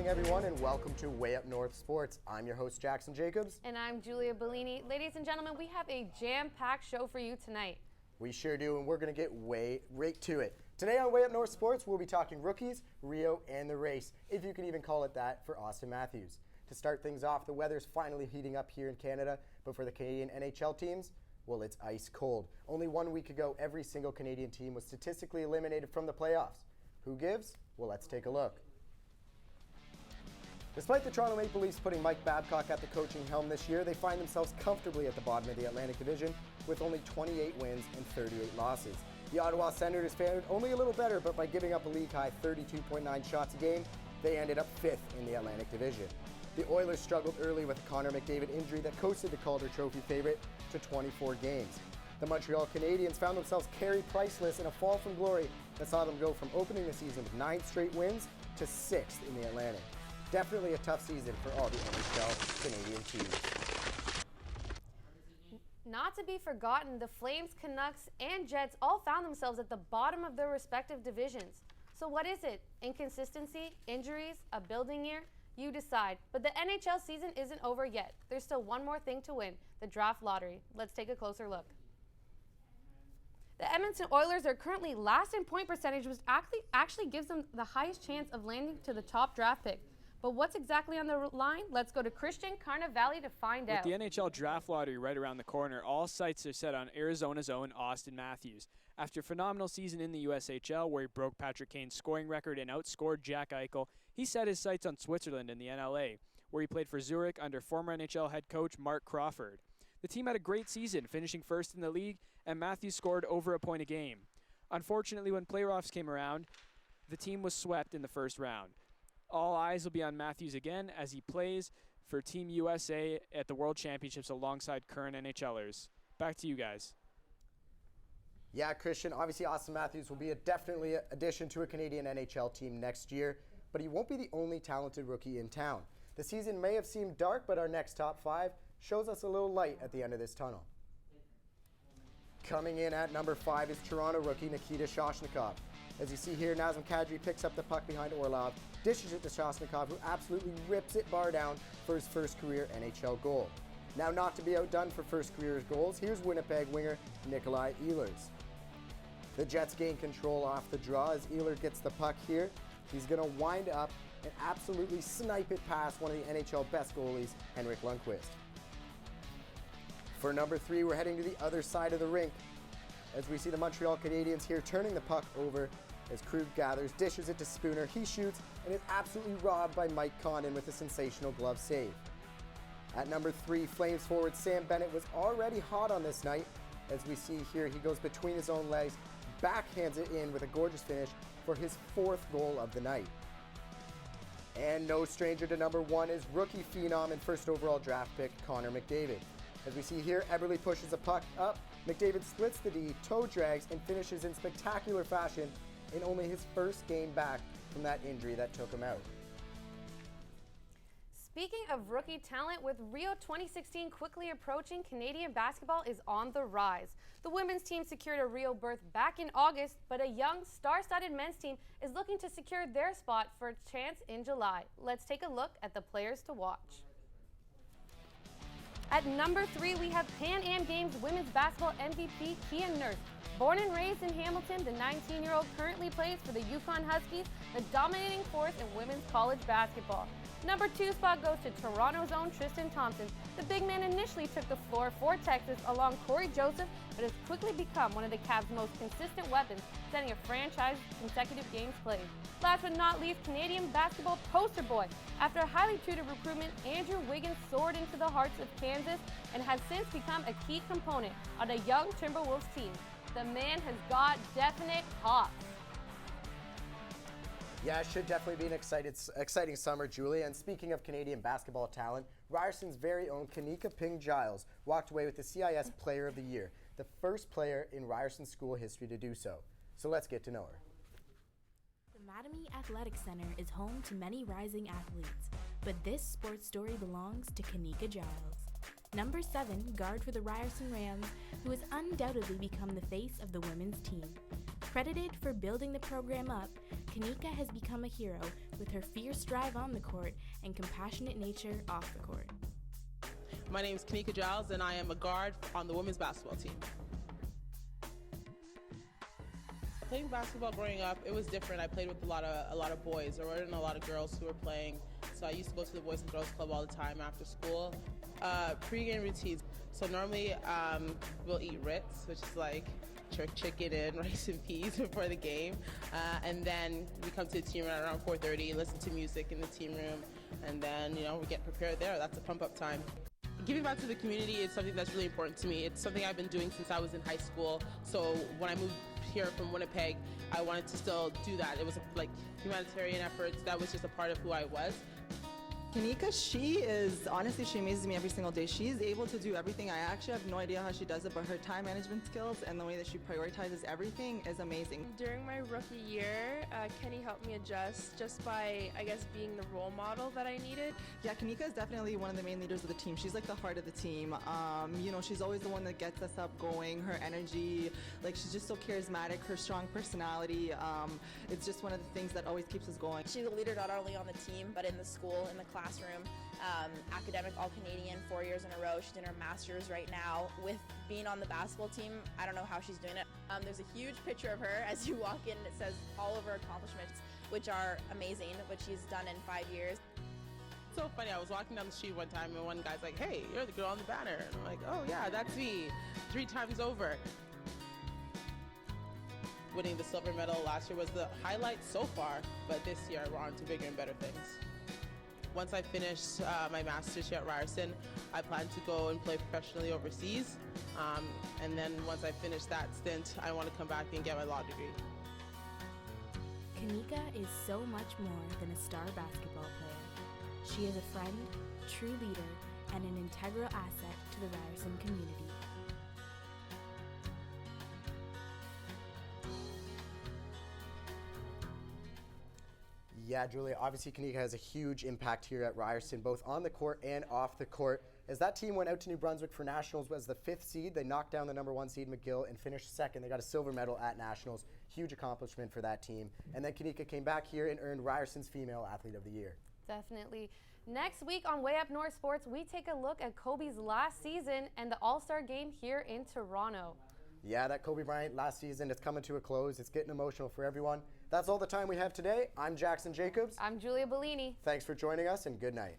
morning, everyone, and welcome to Way Up North Sports. I'm your host, Jackson Jacobs. And I'm Julia Bellini. Ladies and gentlemen, we have a jam-packed show for you tonight. We sure do, and we're going to get right to it. Today on Way Up North Sports, we'll be talking rookies, Rio, and the race, if you can even call it that, for Austin Matthews. To start things off, the weather's finally heating up here in Canada, but for the Canadian NHL teams, well, it's ice cold. Only 1 week ago, every single Canadian team was statistically eliminated from the playoffs. Who gives? Well, let's take a look. Despite the Toronto Maple Leafs putting Mike Babcock at the coaching helm this year, they find themselves comfortably at the bottom of the Atlantic Division with only 28 wins and 38 losses. The Ottawa Senators fared only a little better, but by giving up a league-high 32.9 shots a game, they ended up 5th in the Atlantic Division. The Oilers struggled early with a Connor McDavid injury that coasted the Calder Trophy favorite to 24 games. The Montreal Canadiens found themselves Carey Priceless in a fall from glory that saw them go from opening the season with 9 straight wins to 6th in the Atlantic. Definitely a tough season for all the NHL Canadian teams. Not to be forgotten, the Flames, Canucks, and Jets all found themselves at the bottom of their respective divisions. So what is it? Inconsistency? Injuries? A building year? You decide. But the NHL season isn't over yet. There's still one more thing to win, the draft lottery. Let's take a closer look. The Edmonton Oilers are currently last in point percentage, which actually gives them the highest chance of landing to the top draft pick. But what's exactly on the line? Let's go to Christian Carnevale to find out. With the NHL draft lottery right around the corner, all sights are set on Arizona's own Austin Matthews. After a phenomenal season in the USHL, where he broke Patrick Kane's scoring record and outscored Jack Eichel, he set his sights on Switzerland in the NLA, where he played for Zurich under former NHL head coach Mark Crawford. The team had a great season, finishing first in the league, and Matthews scored over a point a game. Unfortunately, when playoffs came around, the team was swept in the first round. All eyes will be on Matthews again as he plays for Team USA at the World Championships alongside current NHLers. Back to you guys. Yeah, Christian, obviously Austin Matthews will be definitely an addition to a Canadian NHL team next year, but he won't be the only talented rookie in town. The season may have seemed dark, but our next top 5 shows us a little light at the end of this tunnel. Coming in at number 5 is Toronto rookie Nikita Shoshnikov. As you see here, Nazem Kadri picks up the puck behind Orlov, dishes it to Shoshnikov, who absolutely rips it bar down for his first career NHL goal. Now, not to be outdone for first career goals, here's Winnipeg winger Nikolai Ehlers. The Jets gain control off the draw as Ehler gets the puck here. He's going to wind up and absolutely snipe it past one of the NHL best goalies, Henrik Lundqvist. For number 3, we're heading to the other side of the rink as we see the Montreal Canadiens here turning the puck over as Krug gathers, dishes it to Spooner, he shoots, and is absolutely robbed by Mike Condon with a sensational glove save. At number 3, Flames forward Sam Bennett was already hot on this night. As we see here, he goes between his own legs, backhands it in with a gorgeous finish for his 4th goal of the night. And no stranger to number 1 is rookie phenom and first overall draft pick Connor McDavid. As we see here, Eberle pushes the puck up, McDavid splits the D, toe drags, and finishes in spectacular fashion in only his first game back from that injury that took him out. Speaking of rookie talent, with Rio 2016 quickly approaching, Canadian basketball is on the rise. The women's team secured a Rio berth back in August, but a young, star-studded men's team is looking to secure their spot for a chance in July. Let's take a look at the players to watch. At number 3, we have Pan Am Games women's basketball MVP Kia Nurse. Born and raised in Hamilton, the 19-year-old currently plays for the Yukon Huskies, the dominating force in women's college basketball. Number 2 spot goes to Toronto's own Tristan Thompson. The big man initially took the floor for Texas along Corey Joseph, but has quickly become one of the Cavs' most consistent weapons, setting a franchise consecutive games played. Last but not least, Canadian basketball poster boy. After a highly tutored recruitment, Andrew Wiggins soared into the hearts of Kansas and has since become a key component on the young Timberwolves team. The man has got definite hops. Yeah, it should definitely be an exciting summer, Julia. And speaking of Canadian basketball talent, Ryerson's very own Kanika Ping-Giles walked away with the CIS Player of the Year, the first player in Ryerson school history to do so. So let's get to know her. The Madelyn Athletic Center is home to many rising athletes, but this sports story belongs to Kanika Giles. Number 7, guard for the Ryerson Rams, who has undoubtedly become the face of the women's team. Credited for building the program up, Kanika has become a hero with her fierce drive on the court and compassionate nature off the court. My name is Kanika Giles, and I am a guard on the women's basketball team. Playing basketball growing up, it was different. I played with a lot of boys. There weren't a lot of girls who were playing, so I used to go to the Boys and Girls Club all the time after school. Pre-game routines. So normally we'll eat Ritz, which is like jerk chicken and rice and peas before the game, and then we come to the team room around 4:30, listen to music in the team room, and then we get prepared there. That's a pump-up time. Giving back to the community is something that's really important to me. It's something I've been doing since I was in high school. So when I moved here from Winnipeg, I wanted to still do that. It was like humanitarian efforts. That was just a part of who I was. Kanika, she amazes me every single day. She's able to do everything. I actually have no idea how she does it, but her time management skills and the way that she prioritizes everything is amazing. During my rookie year, Kenny helped me adjust just by, I guess, being the role model that I needed. Yeah, Kanika is definitely one of the main leaders of the team. She's like the heart of the team. She's always the one that gets us up going. Her energy, she's just so charismatic. Her strong personality, it's just one of the things that always keeps us going. She's a leader not only on the team, but in the school, in the classroom. Academic All-Canadian 4 years in a row. She's in her master's right now. With being on the basketball team, I don't know how she's doing it. There's a huge picture of her as you walk in. It says all of her accomplishments, which are amazing, what she's done in 5 years. It's so funny. I was walking down the street one time and one guy's like, "Hey, you're the girl on the banner." And I'm like, "Oh yeah, that's me." 3 times over. Winning the silver medal last year was the highlight so far, but this year we're on to bigger and better things. Once I finish my master's here at Ryerson, I plan to go and play professionally overseas. And then once I finish that stint, I want to come back and get my law degree. Kanika is so much more than a star basketball player. She is a friend, true leader, and an integral asset to the Ryerson community. Yeah, Julia, obviously Kanika has a huge impact here at Ryerson, both on the court and off the court. As that team went out to New Brunswick for Nationals as the 5th seed, they knocked down the number 1 seed McGill and finished 2nd. They got a silver medal at Nationals. Huge accomplishment for that team. And then Kanika came back here and earned Ryerson's Female Athlete of the Year. Definitely. Next week on Way Up North Sports, we take a look at Kobe's last season and the All-Star game here in Toronto. Yeah, that Kobe Bryant last season, it's coming to a close. It's getting emotional for everyone. That's all the time we have today. I'm Jackson Jacobs. I'm Julia Bellini. Thanks for joining us, and good night.